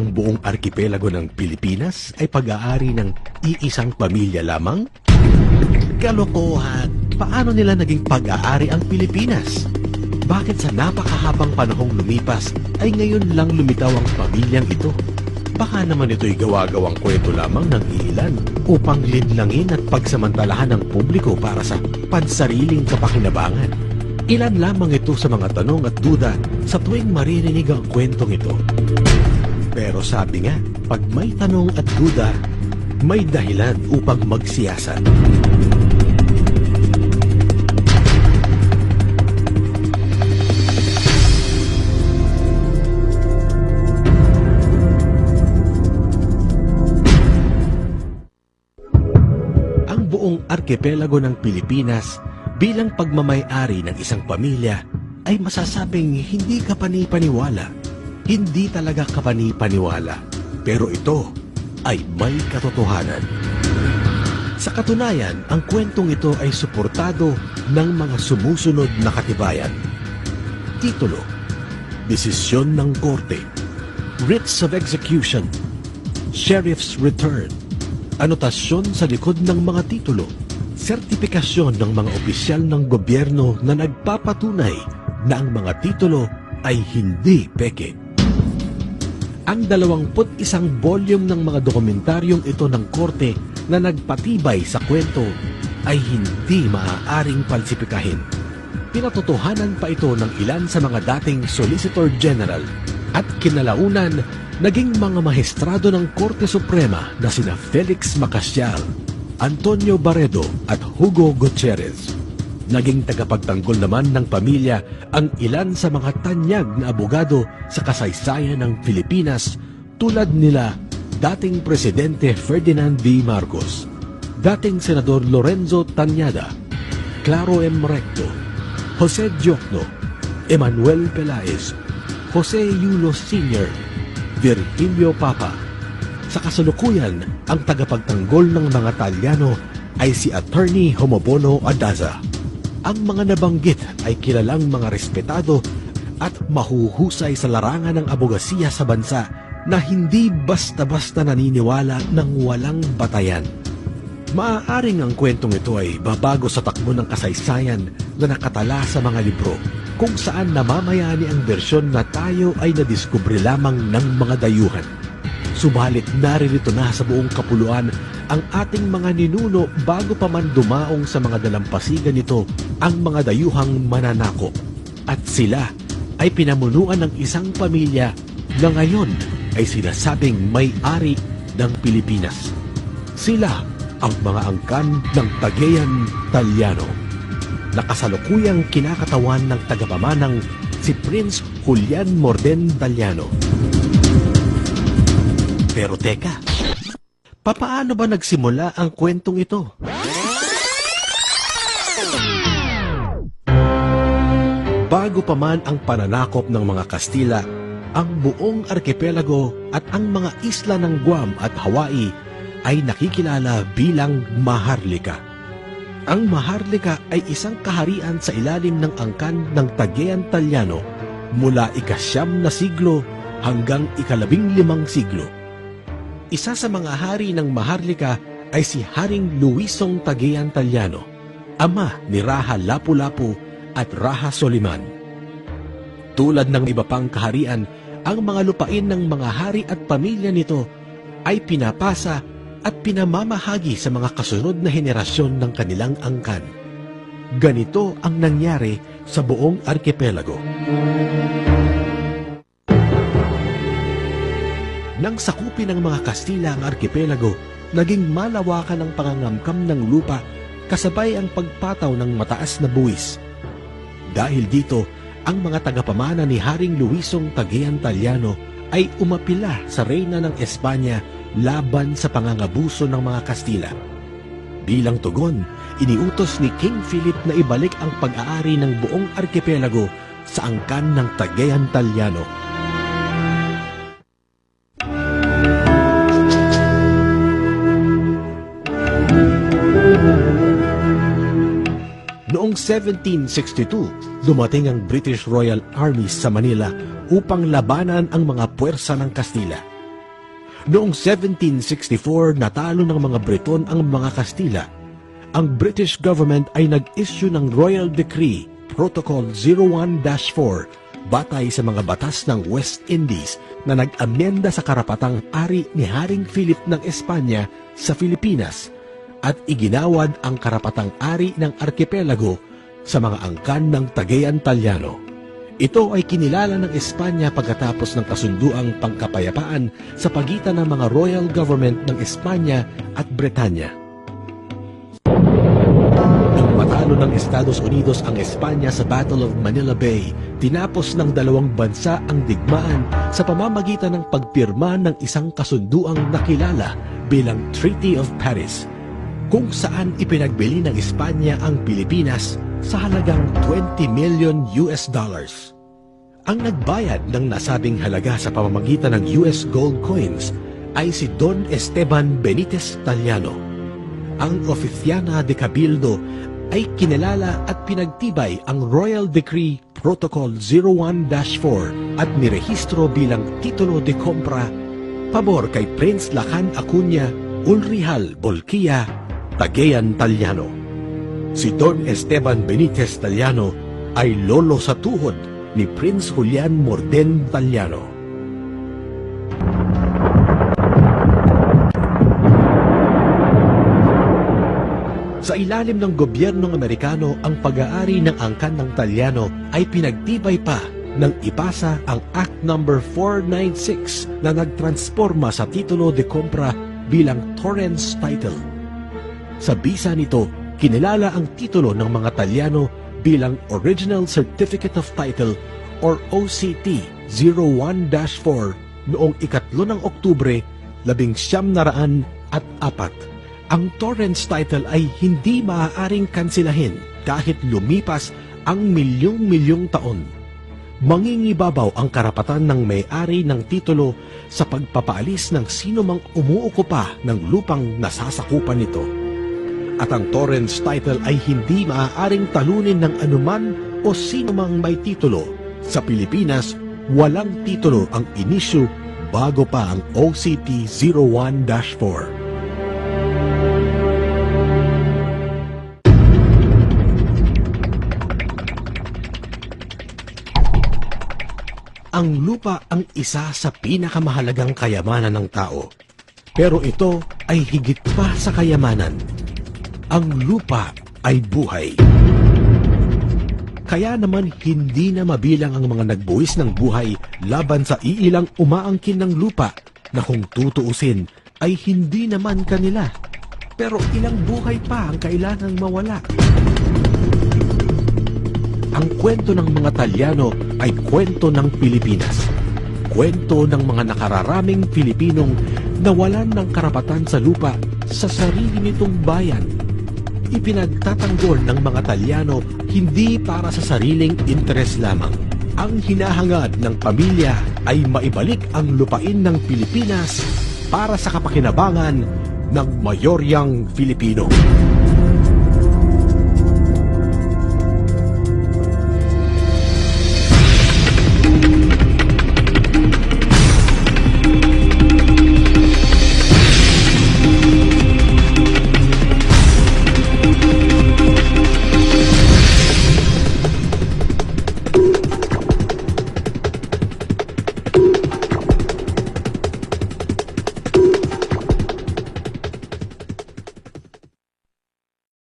ang buong arkipelago ng Pilipinas ay pag-aari ng iisang pamilya lamang? Kalokohan! Paano nila naging pag-aari ang Pilipinas? Bakit sa napakahabang panahong lumipas ay ngayon lang lumitaw ang pamilyang ito? Baka naman ito'y gawa-gawang kwento lamang ng ilan upang linlangin at pagsamantalahan ng publiko para sa pansariling kapakinabangan. Ilan lamang ito sa mga tanong at duda sa tuwing maririnig ang kwentong ito. Pero sabi nga, pag may tanong at duda, may dahilan upang magsiyasat. Ang buong arkipelago ng Pilipinas bilang pagmamay-ari ng isang pamilya ay masasabing hindi kapani-paniwala. Hindi talaga kapani-paniwala. Pero ito ay may katotohanan. Sa katunayan, ang kwentong ito ay suportado ng mga sumusunod na katibayan. Titulo, Desisyon ng Korte, Writs of Execution, Sheriff's Return, anotasyon sa likod ng mga titulo, sertipikasyon ng mga opisyal ng gobyerno na nagpapatunay na ang mga titulo ay hindi peke. Ang 21 volume ng mga dokumentaryong ito ng korte na nagpatibay sa kwento ay hindi maaaring palsipikahin. Pinatotohanan pa ito ng ilan sa mga dating Solicitor General at kinalaunan naging mga maestrado ng Korte Suprema na sina Felix Macasyal, Antonio Barredo at Hugo Gutierrez. Naging tagapagtanggol naman ng pamilya ang ilan sa mga tanyag na abogado sa kasaysayan ng Pilipinas tulad nila dating Presidente Ferdinand V. Marcos, dating Senador Lorenzo Tanyada, Claro M. Recto, Jose Diokno, Emmanuel Pelaez, Jose Yulo Sr., Virgilio Papa. Sa kasalukuyan, ang tagapagtanggol ng mga Talyano ay si Attorney Homobono Adaza. Ang mga nabanggit ay kilalang mga respetado at mahuhusay sa larangan ng abogasiya sa bansa na hindi basta-basta naniniwala ng walang batayan. Maaaring ang kwentong ito ay babago sa takbo ng kasaysayan na nakatala sa mga libro, kung saan namamayani ang bersyon na tayo ay nadiskubre lamang ng mga dayuhan. Subalit naririto na sa buong kapuluan ang ating mga ninuno bago pa man dumaong sa mga dalampasigan nito ang mga dayuhang mananakop. At sila ay pinamunuan ng isang pamilya na ngayon ay sinasabing may-ari ng Pilipinas. Sila ang mga angkan ng Cagayan Talyano. Nakasalukuyang kinakatawan ng tagapamanang si Prince Julian Morden Talyano. Pero teka, papaano ba nagsimula ang kwentong ito? Bago pa man ang pananakop ng mga Kastila, ang buong arkipelago at ang mga isla ng Guam at Hawaii ay nakikilala bilang Maharlika. Ang Maharlika ay isang kaharian sa ilalim ng angkan ng Cagayan Talyano mula ika-9 na siglo hanggang ika-15 siglo. Isa sa mga hari ng Maharlika ay si Haring Luisong Cagayan Talyano, ama ni Raha Lapu-Lapu at Raha Soliman. Tulad ng iba pang kaharian, ang mga lupain ng mga hari at pamilya nito ay pinapasa at pinamamahagi sa mga kasunod na henerasyon ng kanilang angkan. Ganito ang nangyari sa buong arkipelago. Nang sakupin ng mga Kastila ang arkipelago, naging malawakan ang pangangamkam ng lupa kasabay ang pagpataw ng mataas na buwis. Dahil dito, ang mga tagapamana ni Haring Luisong Cagayan Talyano ay umapila sa reyna ng Espanya laban sa pangangabuso ng mga Kastila. Bilang tugon, iniutos ni King Philip na ibalik ang pag-aari ng buong arkipelago sa angkan ng Cagayan Talyano. Noong 1762, dumating ang British Royal Army sa Manila upang labanan ang mga puwersa ng Kastila. Noong 1764, natalo ng mga Briton ang mga Kastila. Ang British government ay nag-issue ng Royal Decree Protocol 01-4 batay sa mga batas ng West Indies na nag-amyenda sa karapatang ari ni Haring Philip ng Espanya sa Pilipinas at iginawad ang karapatang ari ng arkipelago sa mga angkan ng Cagayan Taliano. Ito ay kinilala ng Espanya pagkatapos ng kasunduang pangkapayapaan sa pagitan ng mga royal government ng Espanya at Bretanya. Nang matalo ng Estados Unidos ang Espanya sa Battle of Manila Bay, tinapos ng dalawang bansa ang digmaan sa pamamagitan ng pagpirma ng isang kasunduang nakilala bilang Treaty of Paris, kung saan ipinagbili ng Espanya ang Pilipinas sa halagang $20 million. Ang nagbayad ng nasabing halaga sa pamamagitan ng US gold coins ay si Don Esteban Benitez Taliano. Ang Oficiana de Cabildo ay kinilala at pinagtibay ang Royal Decree Protocol 01-4 at nirehistro bilang titulo de compra pabor kay Prince Lacan Acuña Ulrihal Bolquia Cagayan Taliano. Si Don Esteban Benitez Taliano ay lolo sa tuhod ni Prince Julian Morden Taliano. Sa ilalim ng gobyernong Amerikano, ang pag-aari ng angkan ng Taliano ay pinagtibay pa nang ipasa ang Act No. 496 na nagtransforma sa titulo de compra bilang Torrens Title. Sa bisa nito, kinilala ang titulo ng mga Taliano bilang Original Certificate of Title or OCT 01-4 noong 3 ng Oktubre 1904. Ang Torrens Title ay hindi maaaring kansilahin kahit lumipas ang milyong-milyong taon. Mangingibabaw ang karapatan ng may-ari ng titulo sa pagpapaalis ng sino mang umuukupa ng lupang nasasakupan nito. At ang Torrens Title ay hindi maaaring talunin ng anuman o sino mang may titulo. Sa Pilipinas, walang titulo ang inisyu bago pa ang OCT 01-4. Ang lupa ang isa sa pinakamahalagang kayamanan ng tao. Pero ito ay higit pa sa kayamanan. Ang lupa ay buhay. Kaya naman hindi na mabilang ang mga nagbuwis ng buhay laban sa iilang umaangkin ng lupa na kung tutuusin ay hindi naman kanila. Pero ilang buhay pa ang kailangang mawala. Ang kwento ng mga Talyano ay kwento ng Pilipinas. Kwento ng mga nakararaming Pilipinong nawalan ng karapatan sa lupa sa sarili nitong bayan. Ipinagtatanggol ng mga Talyano hindi para sa sariling interes lamang. Ang hinahangad ng pamilya ay maibalik ang lupain ng Pilipinas para sa kapakinabangan ng mayoryang Filipino.